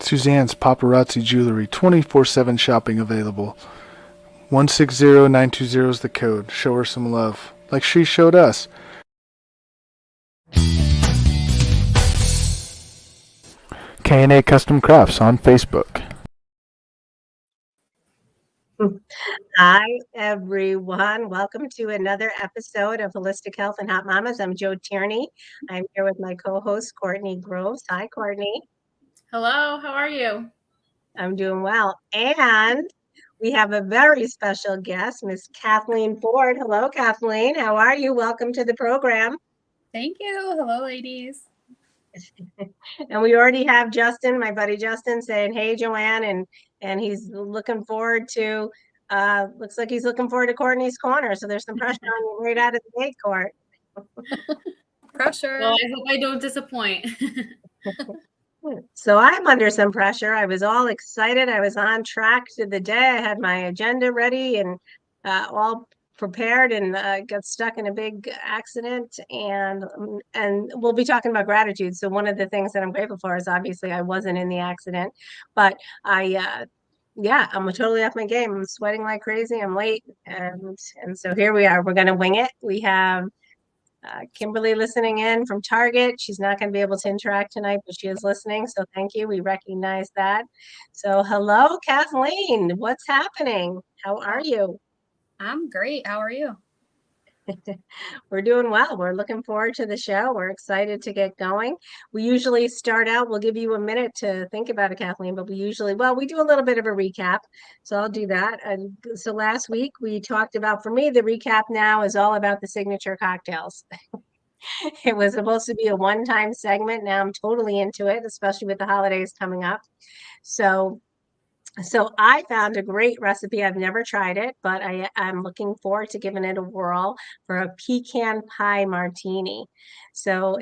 Suzanne's Paparazzi Jewelry, 24/7 shopping available. 160920 is the code. Show her some love, like she showed us. K&A Custom Crafts on Facebook. Hi, everyone. Welcome to another episode of Holistic Health and Hot Mamas. I'm Jo Tierney. I'm here with my co-host, Courtney Groves. Hi, Courtney. Hello, how are you? I'm doing well. And we have a very special guest, Miss Kathleen Ford. Hello, Kathleen. How are you? Welcome to the program. Thank you. Hello, ladies. And we already have Justin, my buddy Justin, saying, hey, Joanne, and he's looking forward to, looks like he's looking forward to Courtney's Corner. So there's some pressure on you right out of the gate, Court. Pressure. Well, I hope I don't disappoint. So I'm under some pressure. I was all excited. I was on track to the day. I had my agenda ready and all prepared, and got stuck in a big accident. And we'll be talking about gratitude. So one of the things that I'm grateful for is obviously I wasn't in the accident, but yeah, I'm totally off my game. I'm sweating like crazy. I'm late, and so here we are. We're gonna wing it. We have Kimberly listening in from Target. She's not going to be able to interact tonight, but she is listening. So thank you. We recognize that. So hello, Kathleen. What's happening? How are you? I'm great. How are you? We're doing well. We're looking forward to the show. We're excited to get going. We usually start out, we'll give you a minute to think about it, Kathleen, but we do a little bit of a recap. So I'll do that. So last week we talked about, for me, the recap now is all about the signature cocktails. It was supposed to be a one-time segment. Now I'm totally into it, especially with the holidays coming up. So I found a great recipe. I've never tried it, but I'm looking forward to giving it a whirl for a pecan pie martini. So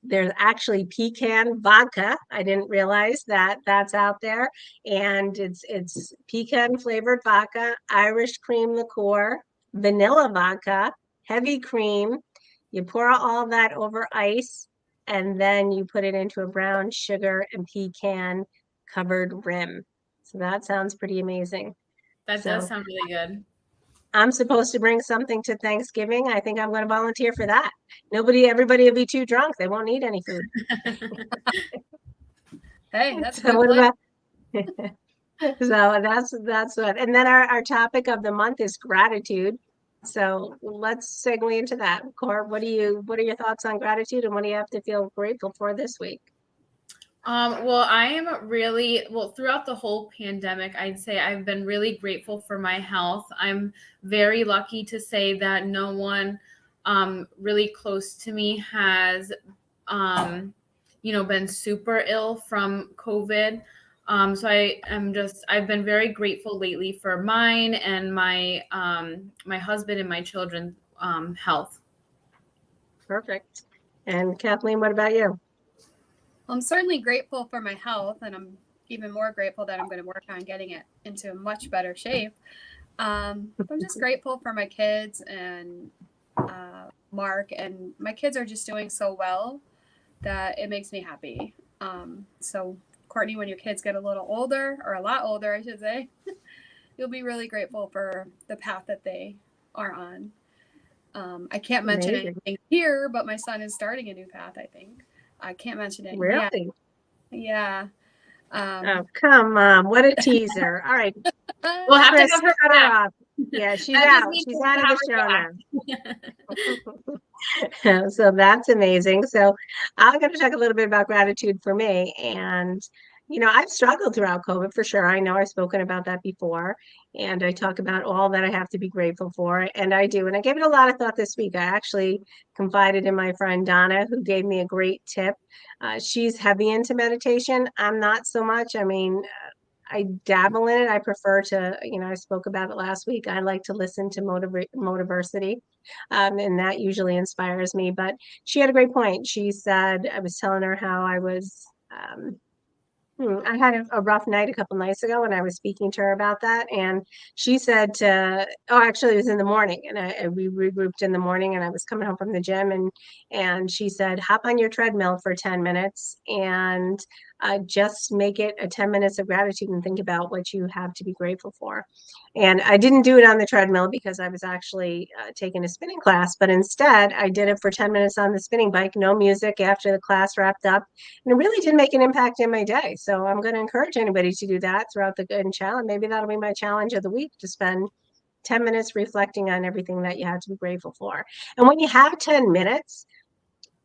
there's actually pecan vodka. I didn't realize that that's out there. And it's pecan flavored vodka, Irish cream liqueur, vanilla vodka, heavy cream. You pour all that over ice, and then you put it into a brown sugar and pecan covered rim. So that sounds pretty amazing. That does sound really good. I'm supposed to bring something to Thanksgiving. I think I'm going to volunteer for that. Everybody will be too drunk. They won't need any food. Hey, that's so what about? So that's what. And then our topic of the month is gratitude. So let's segue into that. Cor, what are your thoughts on gratitude, and what do you have to feel grateful for this week? Well, I am throughout the whole pandemic, I'd say I've been really grateful for my health. I'm very lucky to say that no one really close to me has, been super ill from COVID. So I've been very grateful lately for mine and my husband and my children's health. Perfect. And Kathleen, what about you? I'm certainly grateful for my health, and I'm even more grateful that I'm going to work on getting it into a much better shape. I'm just grateful for my kids and Mark, and my kids are just doing so well that it makes me happy. So Courtney, when your kids get a little older, or a lot older, I should say, you'll be really grateful for the path that they are on. I can't mention anything here, but my son is starting a new path, I think. I can't mention it. Really? Yeah. Oh, come on. What a teaser. All right. We'll have Chris, to cut her off. Yeah, she's out. She's out of the show now. So that's amazing. So I'm going to talk a little bit about gratitude for me. And, I've struggled throughout COVID for sure. I know I've spoken about that before. And I talk about all that I have to be grateful for. And I do. And I gave it a lot of thought this week. I actually confided in my friend Donna, who gave me a great tip. She's heavy into meditation. I'm not so much. I mean, I dabble in it. I prefer to, I spoke about it last week. I like to listen to Motiversity, and that usually inspires me. But she had a great point. She said, I was telling her how I was, I had a rough night a couple nights ago, and I was speaking to her about that. And she said actually it was in the morning, and we regrouped in the morning, and I was coming home from the gym, and she said, hop on your treadmill for 10 minutes and just make it a 10 minutes of gratitude and think about what you have to be grateful for. And I didn't do it on the treadmill because I was actually taking a spinning class, but instead I did it for 10 minutes on the spinning bike, no music after the class wrapped up. And it really did make an impact in my day. So I'm going to encourage anybody to do that throughout the good and challenge. Maybe that'll be my challenge of the week, to spend 10 minutes reflecting on everything that you have to be grateful for. And when you have 10 minutes,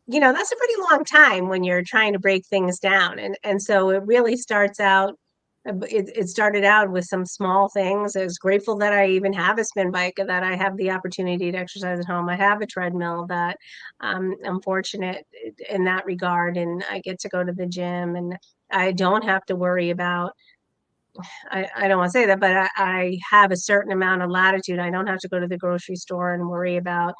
that's a pretty long time when you're trying to break things down. And so it really starts out, it started out with some small things. I was grateful that I even have a spin bike, that I have the opportunity to exercise at home. I have a treadmill, that I'm fortunate in that regard, and I get to go to the gym, and I don't have to worry about, I don't want to say that, but I have a certain amount of latitude. I don't have to go to the grocery store and worry about,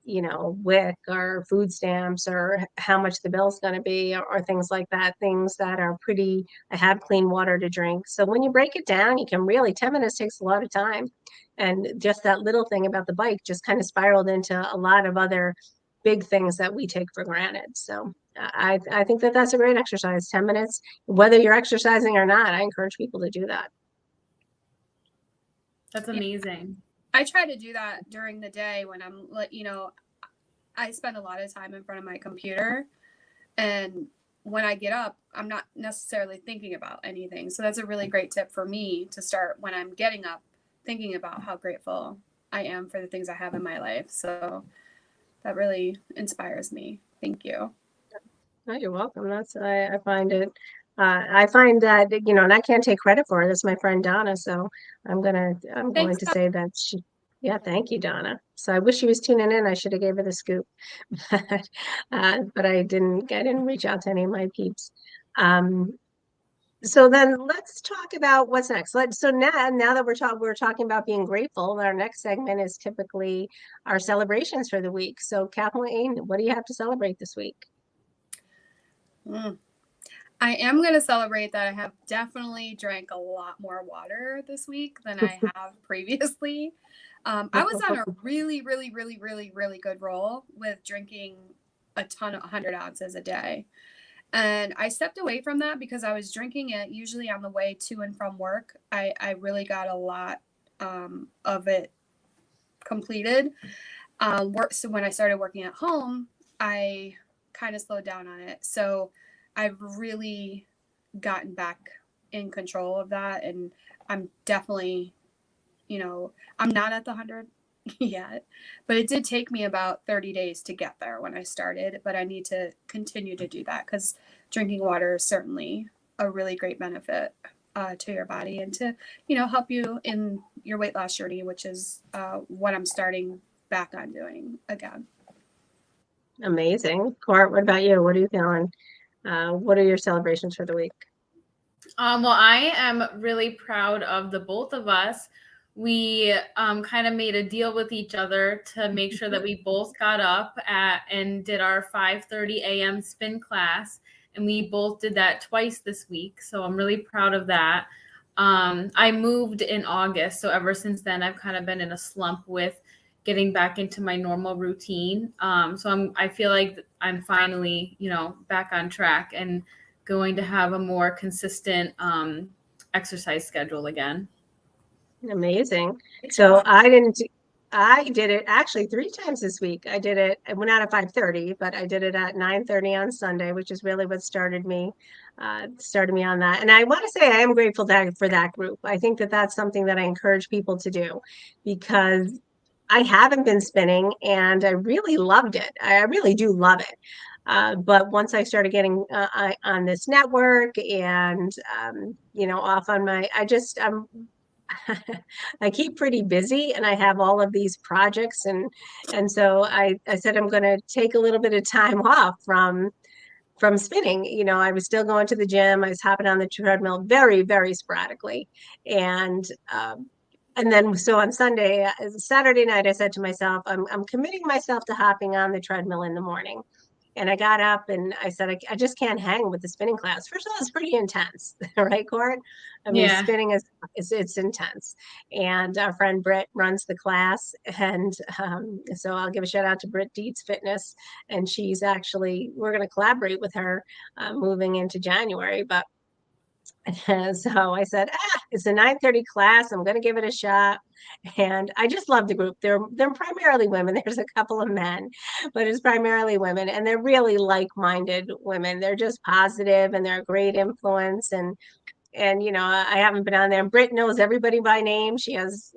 WIC or food stamps or how much the bill's going to be, or things like that, things that are pretty, I have clean water to drink. So when you break it down, you can really, 10 minutes takes a lot of time. And just that little thing about the bike just kind of spiraled into a lot of other big things that we take for granted. So I think that that's a great exercise. 10 minutes, whether you're exercising or not, I encourage people to do that. That's amazing. I try to do that during the day when I'm like, I spend a lot of time in front of my computer, and when I get up, I'm not necessarily thinking about anything. So that's a really great tip for me to start when I'm getting up, thinking about how grateful I am for the things I have in my life. So that really inspires me. Thank you. Oh, you're welcome. I find it. I find that, and I can't take credit for it. It's my friend Donna, so I'm going Thanks, to say that she. Yeah, thank you, Donna. So I wish she was tuning in. I should have gave her the scoop, but I didn't. I didn't reach out to any of my peeps. So then let's talk about what's next. So now that we're talking about being grateful, our next segment is typically our celebrations for the week. So Kathleen, what do you have to celebrate this week? I am going to celebrate that I have definitely drank a lot more water this week than I have previously. I was on a really, really, really, really, really good roll with drinking a ton of 100 ounces a day. And I stepped away from that because I was drinking it usually on the way to and from work. I really got a lot of it completed. So when I started working at home, I kind of slowed down on it. So I've really gotten back in control of that. And I'm definitely, I'm not at the 100 yet, but it did take me about 30 days to get there when I started. But I need to continue to do that because drinking water is certainly a really great benefit to your body and to, help you in your weight loss journey, which is what I'm starting back on doing again. Amazing. Court, what about you? What are you feeling? What are your celebrations for the week? Well, I am really proud of the both of us. We kind of made a deal with each other to make sure that we both got up and did our 5:30 a.m. spin class. And we both did that twice this week. So I'm really proud of that. I moved in August. So ever since then, I've kind of been in a slump with getting back into my normal routine. So I feel like I'm finally, back on track and going to have a more consistent exercise schedule again. Amazing. So I did it actually 3 times this week. I did it, I went out at 5:30, but I did it at 9:30 on Sunday, which is really what started me on that. And I want to say I am grateful for that group. I think that that's something that I encourage people to do because I haven't been spinning and I really loved it. I really do love it. But once I started getting on this network and, off on I keep pretty busy and I have all of these projects. And so I said, I'm going to take a little bit of time off from spinning. I was still going to the gym. I was hopping on the treadmill very, very sporadically. And then, so on Saturday night, I said to myself, I'm committing myself to hopping on the treadmill in the morning. And I got up and I said, I just can't hang with the spinning class. First of all, it's pretty intense, right, Court? I mean, Yeah. spinning it's intense. And our friend Britt runs the class. And so I'll give a shout out to Britt Dietz Fitness. And we're going to collaborate with her moving into January. But so I said, it's a 9:30 class. I'm going to give it a shot. And I just love the group. They're primarily women. There's a couple of men, but it's primarily women. And they're really like-minded women. They're just positive and they're a great influence. And I haven't been on there. Britt knows everybody by name. She has,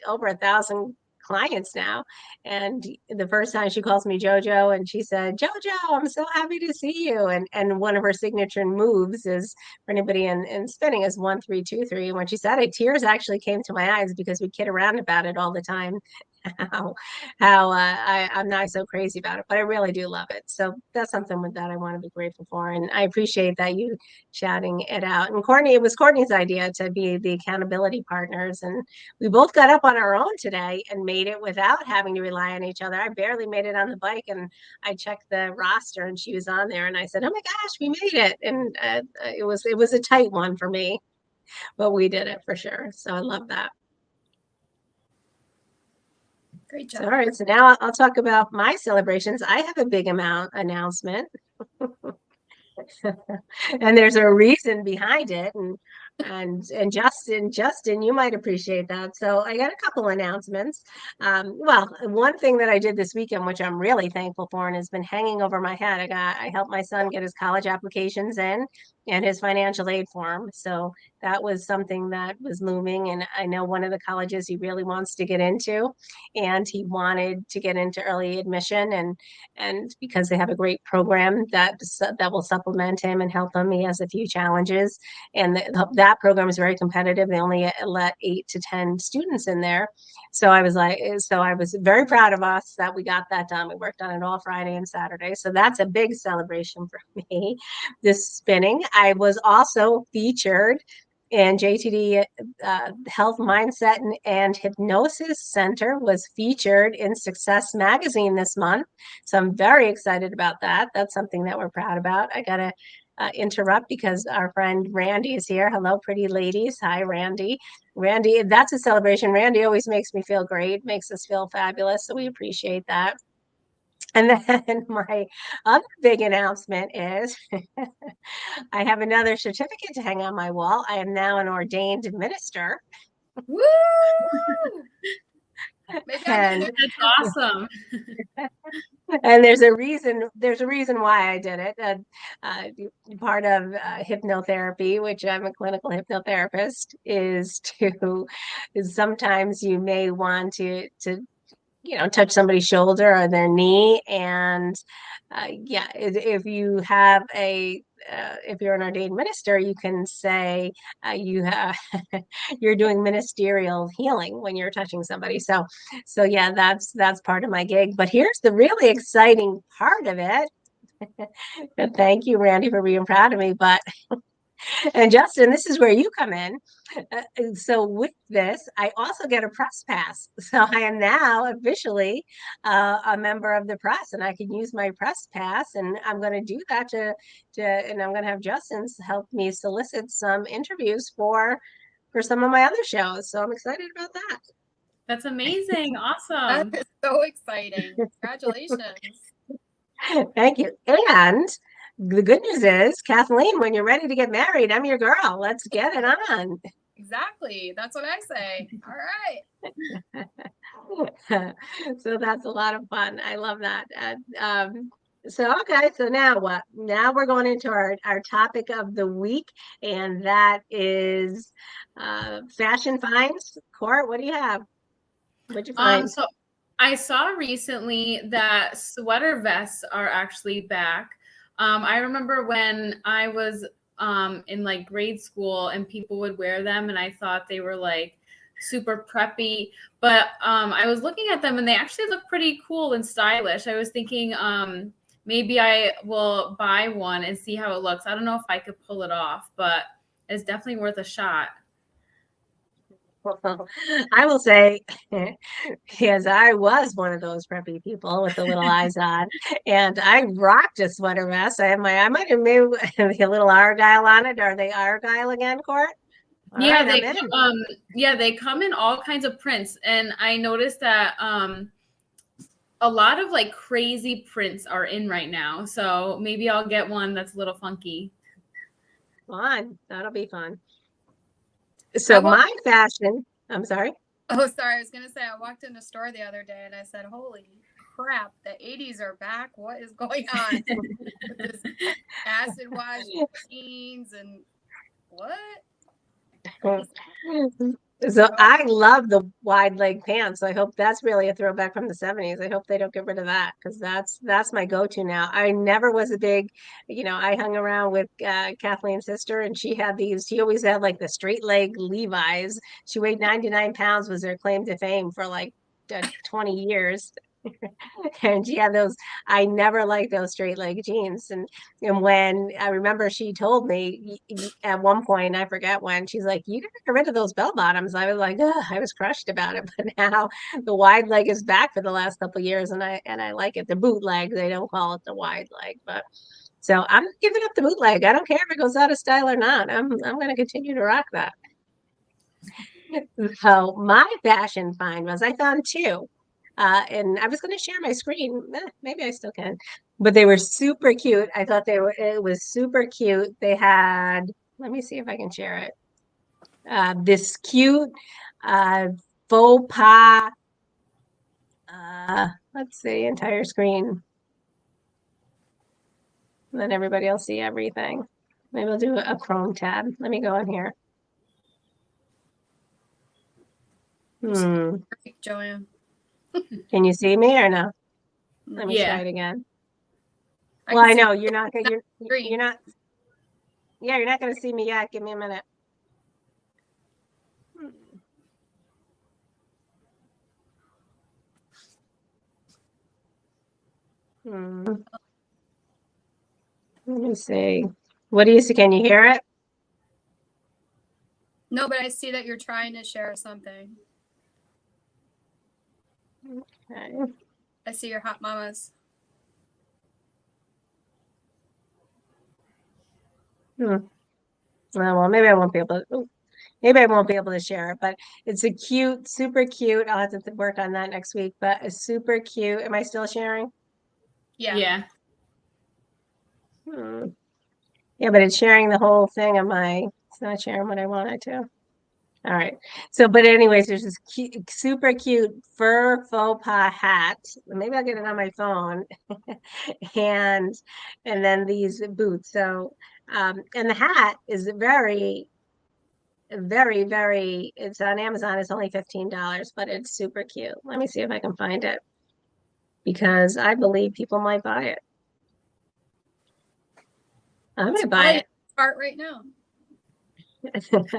over 1,000 clients now. And the first time she calls me JoJo, and she said, JoJo, I'm so happy to see you. And one of her signature moves is, for anybody in spinning, is 1-3-2-3. And when she said it, tears actually came to my eyes because we kid around about it all the time. I'm not so crazy about it, but I really do love it. So that's something with that I want to be grateful for. And I appreciate that you shouting it out. And it was Courtney's idea to be the accountability partners. And we both got up on our own today and made it without having to rely on each other. I barely made it on the bike, and I checked the roster and she was on there, and I said, oh my gosh, we made it. And it was a tight one for me, but we did it for sure. So I love that. Great job. All right, so now I'll talk about my celebrations. I have a big announcement. And there's a reason behind it. And Justin, you might appreciate that. So I got a couple announcements. Well, one thing that I did this weekend, which I'm really thankful for and has been hanging over my head, I helped my son get his college applications in and his financial aid form. So that was something that was looming. And I know one of the colleges he really wants to get into, and he wanted to get into early admission, and because they have a great program that will supplement him and help him. He has a few challenges, and that program is very competitive. They only let 8 to 10 students in there. So I was very proud of us that we got that done. We worked on it all Friday and Saturday. So that's a big celebration for me, this spinning. I was also featured in JTD Health Mindset and Hypnosis Center was featured in Success Magazine this month. So I'm very excited about that. That's something that we're proud about. I got to interrupt because our friend Randy is here. Hello, pretty ladies. Hi, Randy. Randy, that's a celebration. Randy always makes me feel great, makes us feel fabulous. So we appreciate that. And then my other big announcement is I have another certificate to hang on my wall. I am now an ordained minister. Woo! And That's awesome. and there's a reason why I did it. Part of hypnotherapy, which I'm a clinical hypnotherapist, is sometimes you may want to touch somebody's shoulder or their knee. And if you have if you're an ordained minister, you can say you're doing ministerial healing when you're touching somebody. So yeah, that's part of my gig. But here's the really exciting part of it. And thank you, Randy, for being proud of me. But and Justin, this is where you come in. So with this, I also get a press pass. So I am now officially a member of the press, and I can use my press pass. And I'm going to do that and I'm going to have Justin help me solicit some interviews for some of my other shows. So I'm excited about that. That's amazing. Awesome. That is so exciting. Congratulations. Thank you. And the good news is, Kathleen, when you're ready to get married, I'm your girl. Let's get it on. Exactly. That's what I say. All right. So that's a lot of fun. I love that. Okay. So now what? Now we're going into our topic of the week, and that is fashion finds. Court, what do you have? What'd you find? So I saw recently that sweater vests are actually back. I remember when I was in like grade school and people would wear them, and I thought they were like super preppy, but I was looking at them and they actually look pretty cool and stylish. I was thinking maybe I will buy one and see how it looks. I don't know if I could pull it off, but it's definitely worth a shot. Well, I will say, because I was one of those preppy people with the little eyes on, and I rocked a sweater vest. I might have made a little Argyle on it. Are they Argyle again, Court? All Yeah, right, I'm in. they come in all kinds of prints, and I noticed that a lot of like crazy prints are in right now. So maybe I'll get one that's a little funky. Fun. That'll be fun. I So walked- my fashion, I'm sorry. Oh, sorry. I was gonna say I walked in the store the other day and I said, "Holy crap! The '80s are back. What is going on?" With this acid wash jeans and what? So I love the wide leg pants. I hope that's really a throwback from the 70s. I hope they don't get rid of that because that's my go-to now. I never was a big, I hung around with Kathleen's sister and she always had like the straight leg Levi's. She weighed 99 pounds, was her claim to fame for like 20 years. And she had those, I never liked those straight leg jeans. And when I remember she told me at one point, I forget when, she's like, "You gotta get rid of those bell bottoms." I was like, ugh, I was crushed about it. But now the wide leg is back for the last couple of years, and I like it. The bootleg, they don't call it the wide leg, but so I'm giving up the bootleg. I don't care if it goes out of style or not. I'm gonna continue to rock that. So my fashion find was I found two. And I was going to share my screen. Maybe I still can, but they were super cute. I thought it was super cute. They had, let me see if I can share it. This cute faux pas. Let's see, entire screen. And then everybody will see everything. Maybe we'll do a Chrome tab. Let me go in here. Joanne. Can you see me or no? Let me try it again. Well, I know you're not gonna. You're not. Yeah, you're not gonna see me yet. Give me a minute. Let me see. What do you see? Can you hear it? No, but I see that you're trying to share something. Okay. I see your hot mamas. Well, maybe I won't be able to. Maybe I won't be able to share it, but it's a cute, super cute. I'll have to work on that next week. But a super cute. Am I still sharing? Yeah. Yeah, but it's sharing the whole thing of my. It's not sharing what I wanted to. All right. So, but anyways, there's this cute, super cute fur faux pas hat. Maybe I'll get it on my phone. and then these boots. So, and the hat is very, very, it's on Amazon. It's only $15, but it's super cute. Let me see if I can find it because I believe people might buy it. I might buy it. Part right now.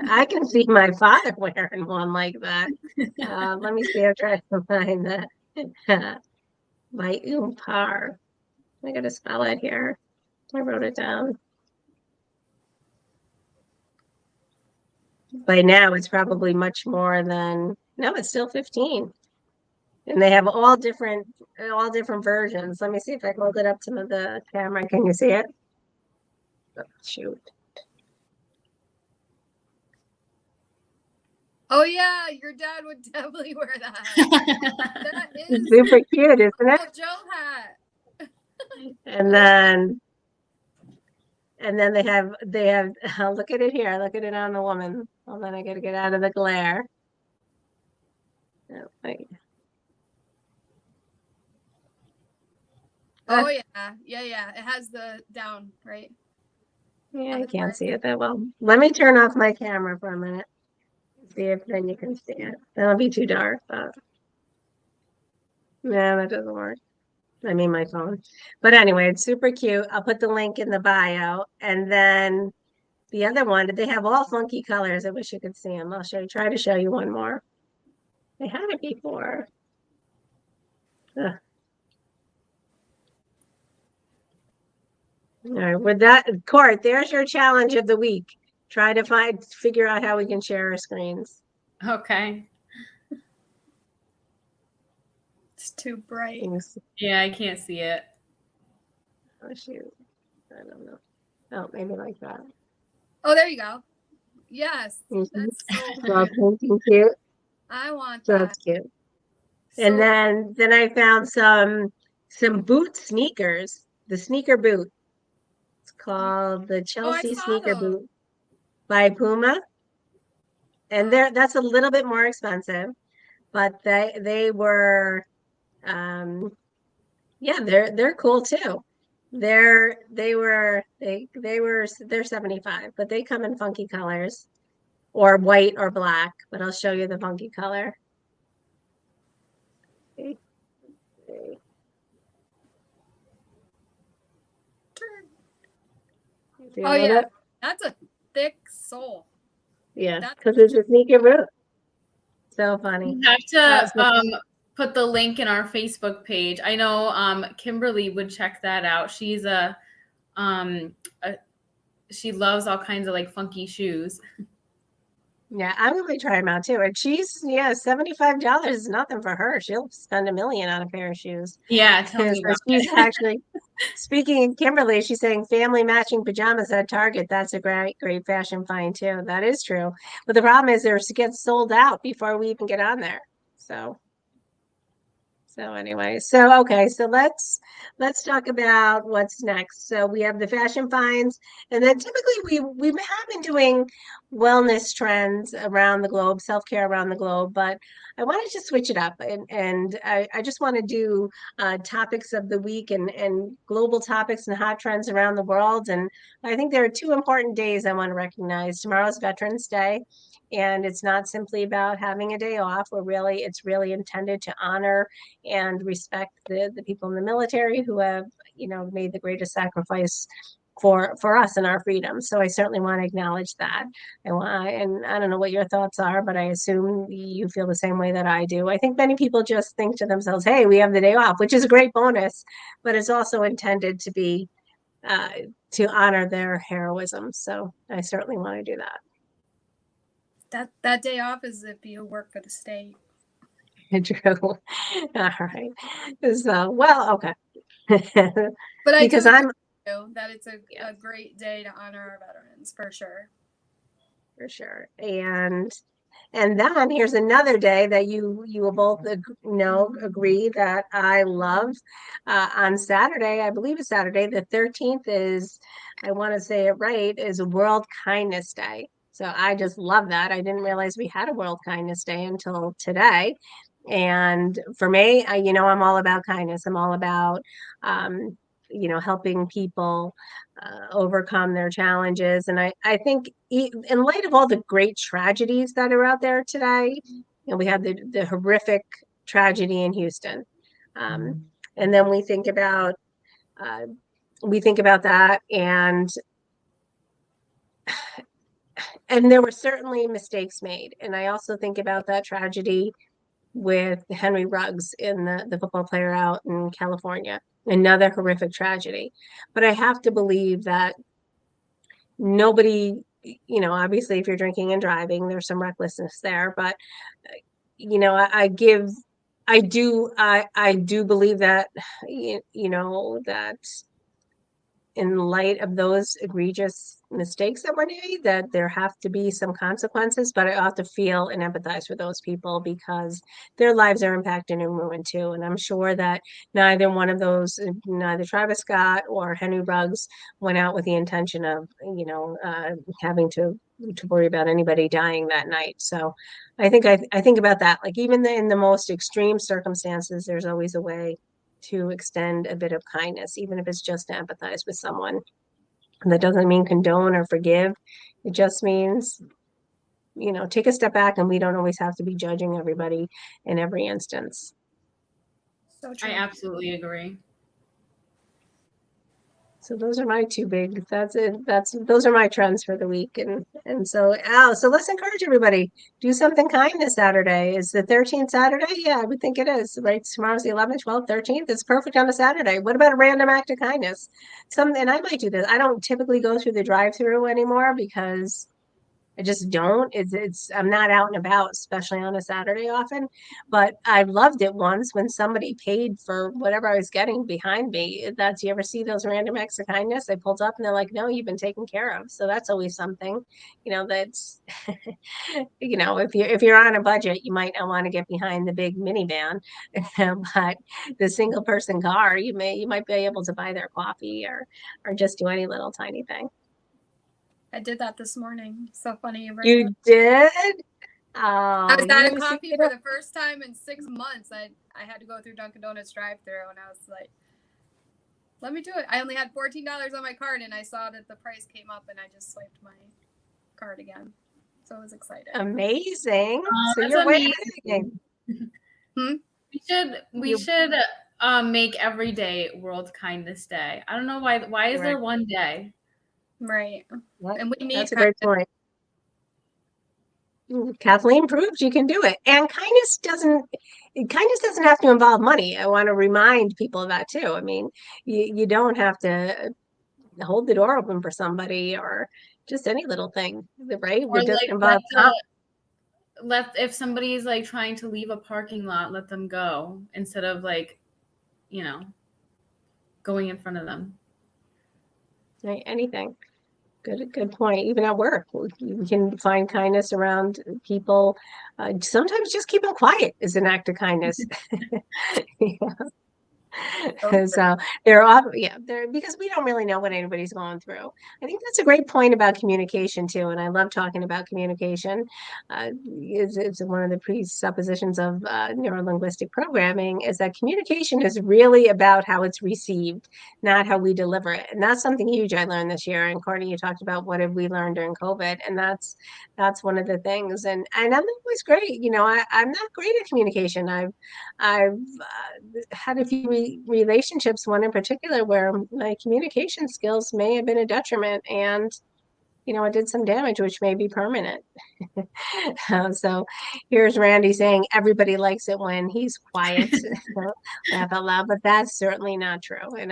I can see my father wearing one like that. Let me see. I'll try to find that. My Oompar. I gotta spell it here. I wrote it down. By now, it's probably much more than. No, it's still 15. And they have all different versions. Let me see if I can hold it up to the camera. Can you see it? Oh, shoot. Oh yeah, your dad would definitely wear that. That is Super cute, isn't it? a Joe hat. And then they have look at it here. Look at it on the woman. Hold on, I gotta get out of the glare. Oh, wait. Oh yeah. It has the down, right? Yeah, I can't see it that well. Let me turn off my camera for a minute. See if then you can see it. That'll be too dark, but no, that doesn't work. I mean my phone. But anyway, it's super cute. I'll put the link in the bio. And then the other one, they have all funky colors. I wish you could see them. I'll try to show you one more. They had it before. Ugh. All right, with that, Court, there's your challenge of the week. Try to figure out how we can share our screens. Okay. It's too bright. Things- Yeah, I can't see it. Oh shoot, I don't know. Oh, maybe like that. Oh, there you go. Yes, Mhm. that's so Well, cute. thank you. I want So that. that's cute. So, And then I found some boot sneakers. The sneaker boot. It's called the oh, I Chelsea saw sneaker those. boot by Puma. And that's a little bit more expensive, but they were yeah, they're cool too. They're 75, but they come in funky colors or white or black, but I'll show you the funky color. Okay, okay. See Oh all of yeah, it? that's a thick sole. Yeah, That's because it's a sneaker boot. So funny. You have to So- put the link in our Facebook page. I know Kimberly would check that out. She's she loves all kinds of like funky shoes. Yeah, I'm gonna be trying them out too. And $75 is nothing for her. She'll spend $1 million on a pair of shoes. Yeah, tell me So about she's it. actually speaking of Kimberly, she's saying family matching pajamas at Target. That's a great fashion find too. That is true. But the problem is they're get sold out before we even get on there. So anyway, okay, so let's talk about what's next. So we have the fashion finds, and then typically we have been doing wellness trends around the globe, self-care around the globe, but I wanted to switch it up and I just want to do topics of the week and global topics and hot trends around the world. And I think there are two important days I want to recognize. Tomorrow's Veterans Day. And it's not simply about having a day off. It's really intended to honor and respect the people in the military who have, made the greatest sacrifice for us and our freedom. So I certainly want to acknowledge that. And I don't know what your thoughts are, but I assume you feel the same way that I do. I think many people just think to themselves, hey, we have the day off, which is a great bonus, but it's also intended to be to honor their heroism. So I certainly want to do that. That day off is if you work for the state. True. All right. So, well, okay. But I Because do I'm agree that it's a great day to honor our veterans for sure. for sure. And then here's another day that you will both agree that I love. On Saturday, I believe it's Saturday, the 13th is, I want to say it right, is World Kindness Day. So I just love that. I didn't realize we had a World Kindness Day until today. And for me, I'm all about kindness. I'm all about, helping people overcome their challenges. And I think in light of all the great tragedies that are out there today, we have the horrific tragedy in Houston. And then we think about that, and there were certainly mistakes made. And I also think about that tragedy with Henry Ruggs in the football player out in California, another horrific tragedy. But I have to believe that nobody, obviously if you're drinking and driving, there's some recklessness there, but I do believe that, that in light of those egregious mistakes that were made, that there have to be some consequences, but I ought to feel and empathize for those people because their lives are impacted and ruined too. And I'm sure that neither Travis Scott or Henry Ruggs went out with the intention of, having to worry about anybody dying that night. So I think about that, like even in the most extreme circumstances, there's always a way to extend a bit of kindness, even if it's just to empathize with someone. And that doesn't mean condone or forgive. It just means, take a step back, and we don't always have to be judging everybody in every instance. So true. I absolutely agree. So those are my two big, those are my trends for the week. And so let's encourage everybody, do something kind this Saturday. Is the 13th Saturday? Yeah, I would think it is, right? Tomorrow's the 11th, 12th, 13th. It's perfect on a Saturday. What about a random act of kindness? And I might do this. I don't typically go through the drive-through anymore because I just don't. I'm not out and about, especially on a Saturday often. But I loved it once when somebody paid for whatever I was getting behind me. That's, you ever see those random acts of kindness? They pulled up and they're like, no, you've been taken care of. So that's always something, that's, if you're on a budget, you might not want to get behind the big minivan, but the single person car, you might be able to buy their coffee or just do any little tiny thing. I did that this morning. So funny you bring You that. did? I was You out never of see coffee it for up? the first time in 6 months. I had to go through Dunkin' Donuts drive-through, and I was like, let me do it. I only had $14 on my card, and I saw that the price came up, and I just swiped my card again. So I was excited. Amazing. So That's you're way ahead amazing. of the game. We You- should make every day World Kindness Day. I don't know why is there one day? Right. Yep, And we need That's a great point. Kathleen proved you can do it. And kindness doesn't have to involve money. I want to remind people of that too. I mean, you don't have to hold the door open for somebody or just any little thing, right? Or It doesn't like involve if somebody's like trying to leave a parking lot, let them go instead of like, going in front of them. right, anything. Good point. Even at work, we can find kindness around people. Sometimes just keep them quiet is an act of kindness. So they're because we don't really know what anybody's going through. I think that's a great point about communication too, and I love talking about communication. It's one of the presuppositions of neurolinguistic programming is that communication is really about how it's received, not how we deliver it. And that's something huge I learned this year. And Courtney, you talked about what have we learned during COVID, and that's one of the things. And I'm always great. I'm not great at communication. I've had a few relationships, one in particular, where my communication skills may have been a detriment, and it did some damage, which may be permanent. So here's Randy saying everybody likes it when he's quiet. Laugh out loud, but that's certainly not true, and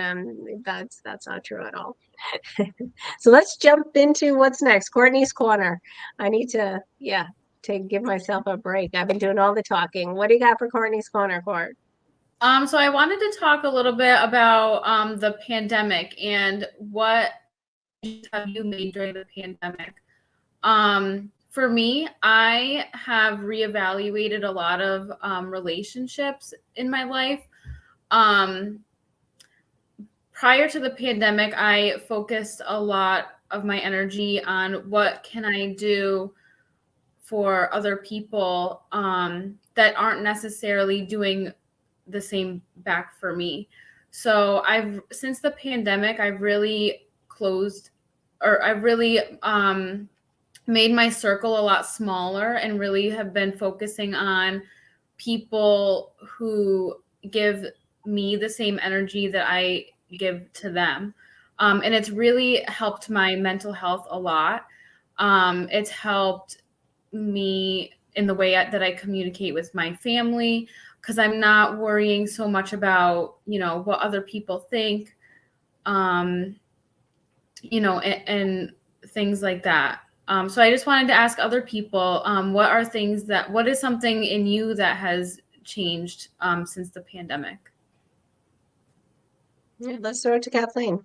that's not true at all. So let's jump into what's next. Courtney's Corner. I need to give myself a break. I've been doing all the talking. What do you got for Courtney's Corner, Court? So I wanted to talk a little bit about the pandemic and what have you made during the pandemic. For me, I have reevaluated a lot of relationships in my life. Prior to the pandemic, I focused a lot of my energy on what can I do for other people that aren't necessarily doing the same back for me. So since the pandemic, I've really made my circle a lot smaller and really have been focusing on people who give me the same energy that I give to them. And it's really helped my mental health a lot. It's helped me in the way that I communicate with my family, because I'm not worrying so much about, what other people think, and things like that. So I just wanted to ask other people, what is something in you that has changed since the pandemic? Yeah, let's throw it to Kathleen.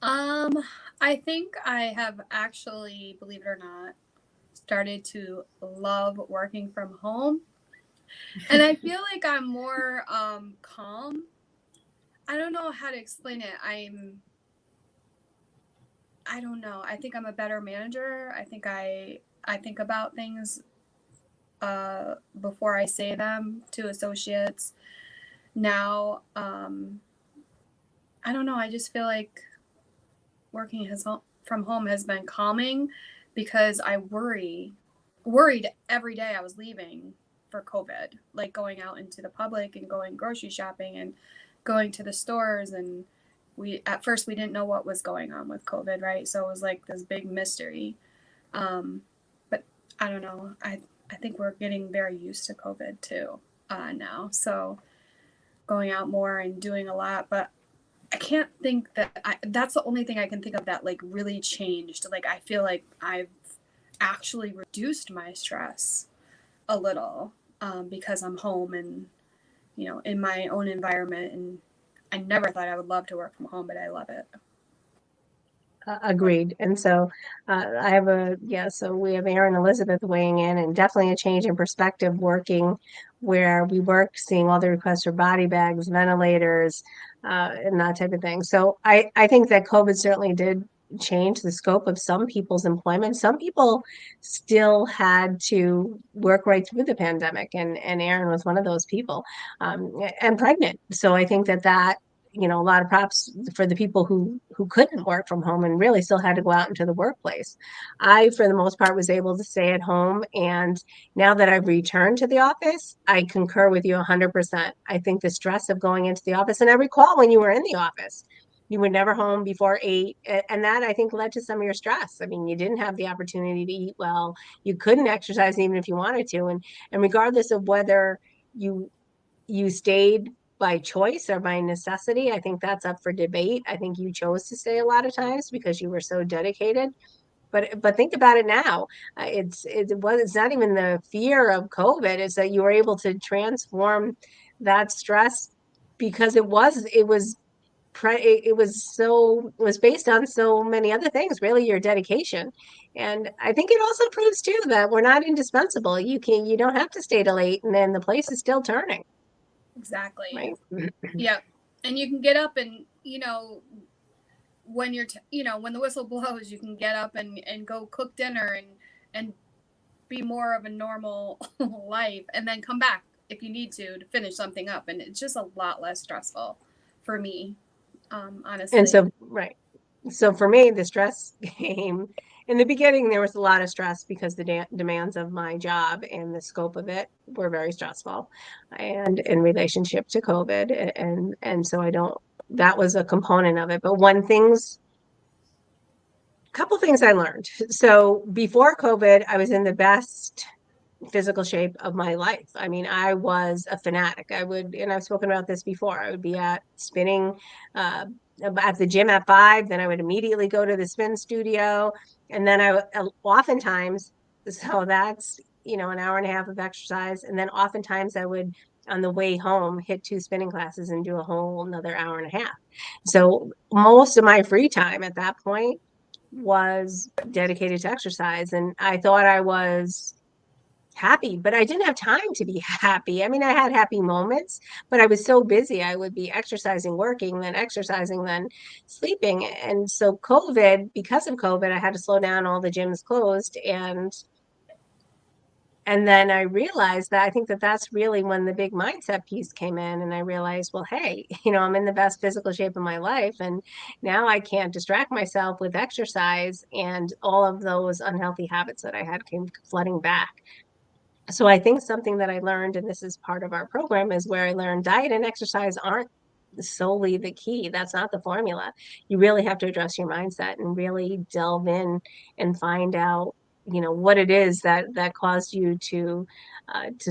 I think I have actually, believe it or not, started to love working from home. And I feel like I'm more calm. I don't know how to explain it. I don't know. I think I'm a better manager. I think I think about things before I say them to associates. Now, I don't know. I just feel like working from home has been calming because I worried every day I was leaving for COVID, like going out into the public and going grocery shopping and going to the stores. And at first we didn't know what was going on with COVID, right? So it was like this big mystery. But I don't know. I think we're getting very used to COVID too now. So going out more and doing a lot, but I can't think that that's the only thing I can think of that like really changed. Like I feel like I've actually reduced my stress a little, because I'm home and, in my own environment. And I never thought I would love to work from home, but I love it. Agreed. And so so we have Erin Elizabeth weighing in, and definitely a change in perspective working where we work, seeing all the requests for body bags, ventilators, and that type of thing. So I think that COVID certainly did change the scope of some people's employment. Some people still had to work right through the pandemic, and Erin was one of those people, and pregnant. So I think that a lot of props for the people who couldn't work from home and really still had to go out into the workplace. I, for the most part, was able to stay at home. And now that I've returned to the office, I concur with you 100%. I think the stress of going into the office, and I recall when you were in the office, you were never home before 8. And that, I think, led to some of your stress. I mean, you didn't have the opportunity to eat well. You couldn't exercise even if you wanted to. And regardless of whether you stayed by choice or by necessity, I think that's up for debate. I think you chose to stay a lot of times because you were so dedicated. But think about it now. It's not even the fear of COVID. It's that you were able to transform that stress because it was based on so many other things, really your dedication. And I think it also proves too that we're not indispensable. You don't have to stay till 8, and then the place is still turning. Exactly. Right. Yeah. And you can get up and, when when the whistle blows, you can get up and go cook dinner and be more of a normal life, and then come back if you need to finish something up. And it's just a lot less stressful for me, honestly. And so, right. So for me, the stress came in the beginning. There was a lot of stress because the demands of my job and the scope of it were very stressful, and in relationship to COVID. And so that was a component of it. But couple things I learned. So before COVID, I was in the best physical shape of my life. I mean, I was a fanatic. And I've spoken about this before, I would be spinning at the gym at 5, then I would immediately go to the spin studio. And then oftentimes, so that's, an hour and a half of exercise. And then oftentimes I would, on the way home, hit 2 spinning classes and do a whole another hour and a half. So most of my free time at that point was dedicated to exercise. And I thought I was happy, but I didn't have time to be happy. I mean, I had happy moments, but I was so busy. I would be exercising, working, then exercising, then sleeping. And so because of COVID, I had to slow down. All the gyms closed. And then I realized that I think that's really when the big mindset piece came in. And I realized, well, hey, I'm in the best physical shape of my life. And now I can't distract myself with exercise, and all of those unhealthy habits that I had came flooding back. So I think something that I learned, and this is part of our program, is where I learned diet and exercise aren't solely the key. That's not the formula. You really have to address your mindset and really delve in and find out, what it is that caused you to, and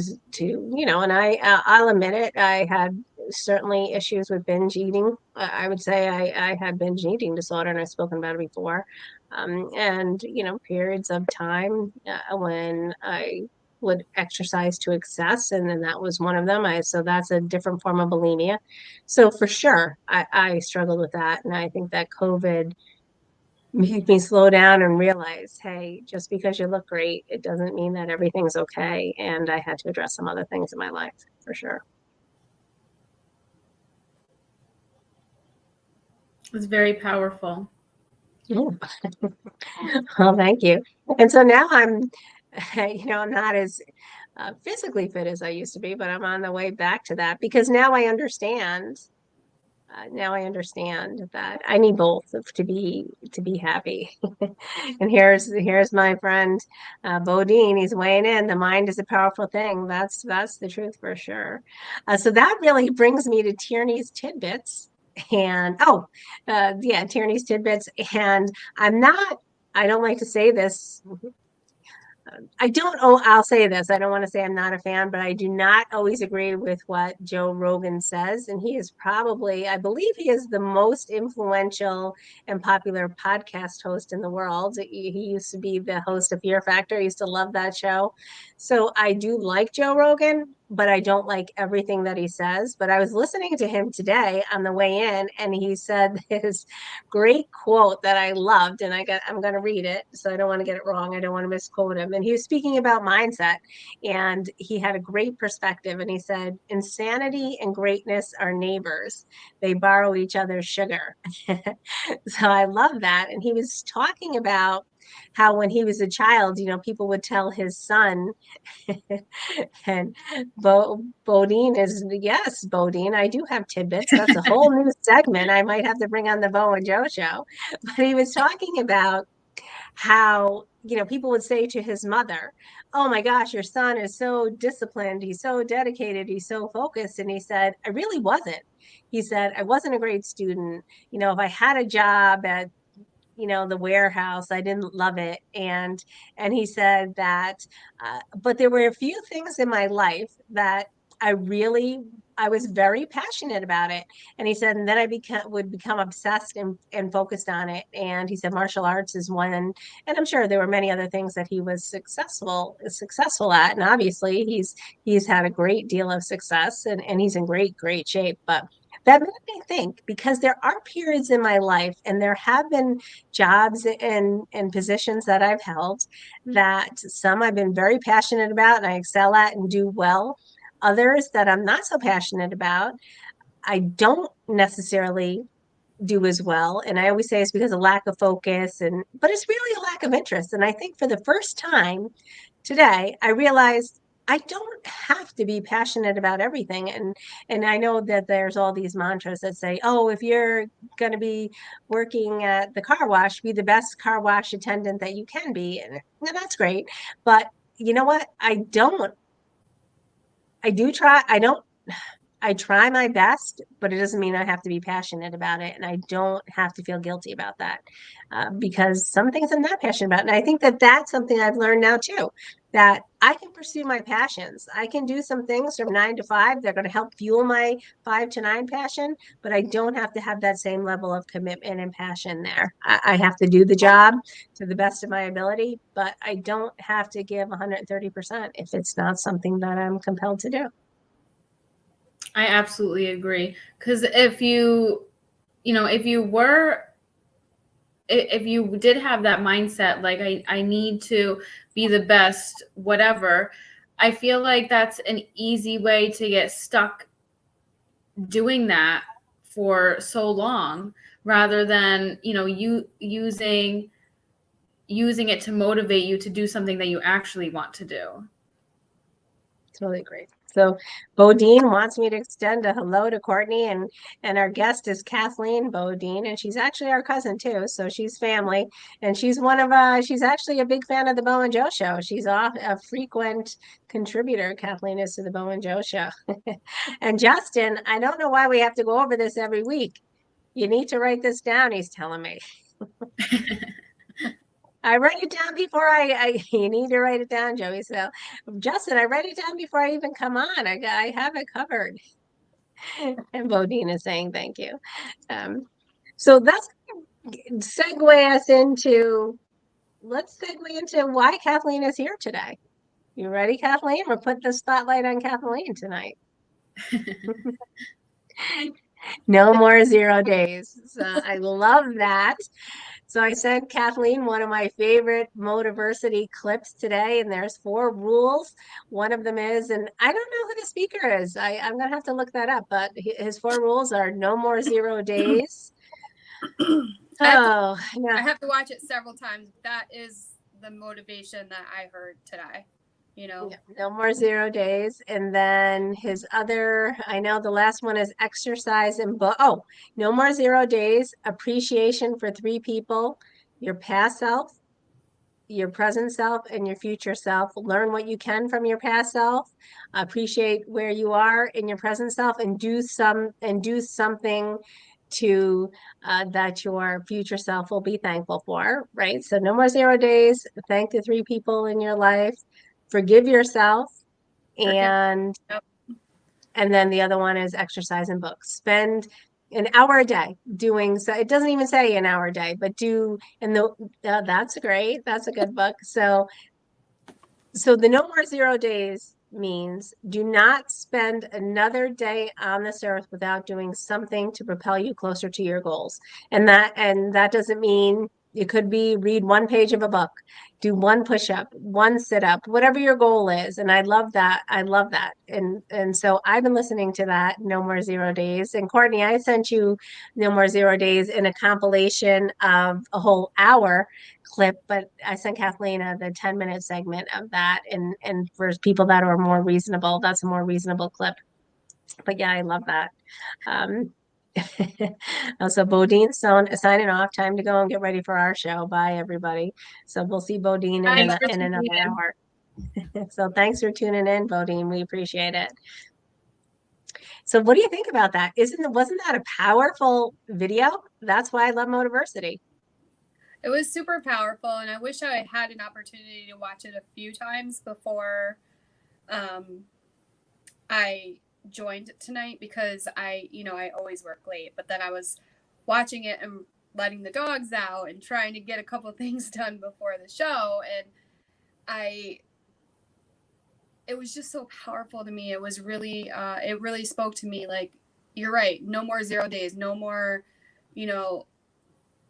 I'll admit it, I had certainly issues with binge eating. I would say I had binge eating disorder, and I've spoken about it before. And, periods of time when I would exercise to excess, and then that was one of them. So that's a different form of bulimia. So for sure, I struggled with that, and I think that COVID made me slow down and realize, hey, just because you look great, it doesn't mean that everything's okay. And I had to address some other things in my life for sure. It's very powerful. Well, thank you. And so now I'm not as physically fit as I used to be, but I'm on the way back to that, because now I understand. Now I understand that I need both to be happy. And here's my friend Bodine. He's weighing in. The mind is a powerful thing. That's the truth for sure. So that really brings me to Tierney's Tidbits. And Tierney's Tidbits. And I don't like to say this I don't, oh, I'll say this. I don't want to say I'm not a fan, but I do not always agree with what Joe Rogan says. And he is probably, I believe he is the most influential and popular podcast host in the world. He used to be the host of Fear Factor. I used to love that show. So I do like Joe Rogan, but I don't like everything that he says. But I was listening to him today on the way in, and he said his great quote that I loved, and I'm going to read it, so I don't want to get it wrong. I don't want to misquote him. And he was speaking about mindset, and he had a great perspective. And he said, "Insanity and greatness are neighbors. They borrow each other's sugar." So I love that. And he was talking about how when he was a child, people would tell his son, and Bodine is, yes, Bodine, I do have tidbits. That's a whole new segment. I might have to bring on the Bo and Joe show. But he was talking about how, people would say to his mother, "Oh my gosh, your son is so disciplined. He's so dedicated. He's so focused." And he said, "I really wasn't." He said, "I wasn't a great student. If I had a job at the warehouse, I didn't love it." And he said that but there were a few things in my life that I was very passionate about it. And he said, and then I would become obsessed and focused on it. And he said martial arts is one, and I'm sure there were many other things that he was successful at. And obviously he's had a great deal of success, and he's in great shape. But that made me think, because there are periods in my life, and there have been jobs and positions that I've held that some I've been very passionate about and I excel at and do well. Others that I'm not so passionate about, I don't necessarily do as well. And I always say it's because of lack of focus, but it's really a lack of interest. And I think for the first time today, I realized I don't have to be passionate about everything. And I know that there's all these mantras that say, "Oh, if you're going to be working at the car wash, be the best car wash attendant that you can be." And that's great. But you know what? I try my best, but it doesn't mean I have to be passionate about it. And I don't have to feel guilty about that, because some things I'm not passionate about. And I think that that's something I've learned now too, that I can pursue my passions. I can do some things from 9 to 5. They're going to help fuel my 5 to 9 passion, but I don't have to have that same level of commitment and passion there. I have to do the job to the best of my ability, but I don't have to give 130% if it's not something that I'm compelled to do. I absolutely agree. Because if you did have that mindset, like I need to be the best, whatever, I feel like that's an easy way to get stuck doing that for so long, rather than, you using it to motivate you to do something that you actually want to do. Totally agree. So Bodine wants me to extend a hello to Courtney, and our guest is Kathleen Bodine, and she's actually our cousin too. So she's family, and she's she's actually a big fan of the Bo and Joe show. She's a frequent contributor, Kathleen is, to the Bo and Joe show. And Justin, I don't know why we have to go over this every week. You need to write this down, he's telling me. I write it down before you need to write it down, Joey. So Justin, I write it down before I even come on. I have it covered. And Bodine is saying thank you. So let's segue into why Kathleen is here today. You ready, Kathleen? We're putting the spotlight on Kathleen tonight. No more 0 days. So I love that. So I sent Kathleen one of my favorite Motiversity clips today, and there's 4 rules. One of them is, and I don't know who the speaker is. I'm going to have to look that up, but his 4 rules are no more 0 days. I have to watch it several times. That is the motivation that I heard today. Yeah, no more 0 days. And then his other, I know the last one is exercise and no more 0 days. Appreciation for 3 people: your past self, your present self, and your future self. Learn what you can from your past self. Appreciate where you are in your present self, and do something that your future self will be thankful for, right? So no more 0 days. Thank the 3 people in your life. Forgive yourself. And Yep. and then the other one is exercise and books. Spend an hour a day doing, so it doesn't even say an hour a day, but do, and that's great. That's a good book. So the no more 0 days means do not spend another day on this earth without doing something to propel you closer to your goals. And that doesn't mean, it could be read 1 page of a book, do 1 push-up, 1 sit-up, whatever your goal is. And I love that. I love that. And so I've been listening to that No More 0 Days. And Courtney, I sent you No More 0 Days in a compilation of a whole hour clip, but I sent Kathleen the 10-minute segment of that. And for people that are more reasonable, that's a more reasonable clip. But yeah, I love that. So Bodine's signing off. Time to go and get ready for our show. Bye, everybody. So we'll see Bodine in another hour. So thanks for tuning in, Bodine. We appreciate it. So what do you think about that? Wasn't that a powerful video? That's why I love Motiversity. It was super powerful, and I wish I had an opportunity to watch it a few times before I joined tonight, because I always work late, but then I was watching it and letting the dogs out and trying to get a couple things done before the show, and it was just so powerful to me. It was really it really spoke to me. Like, you're right, no more 0 days, no more,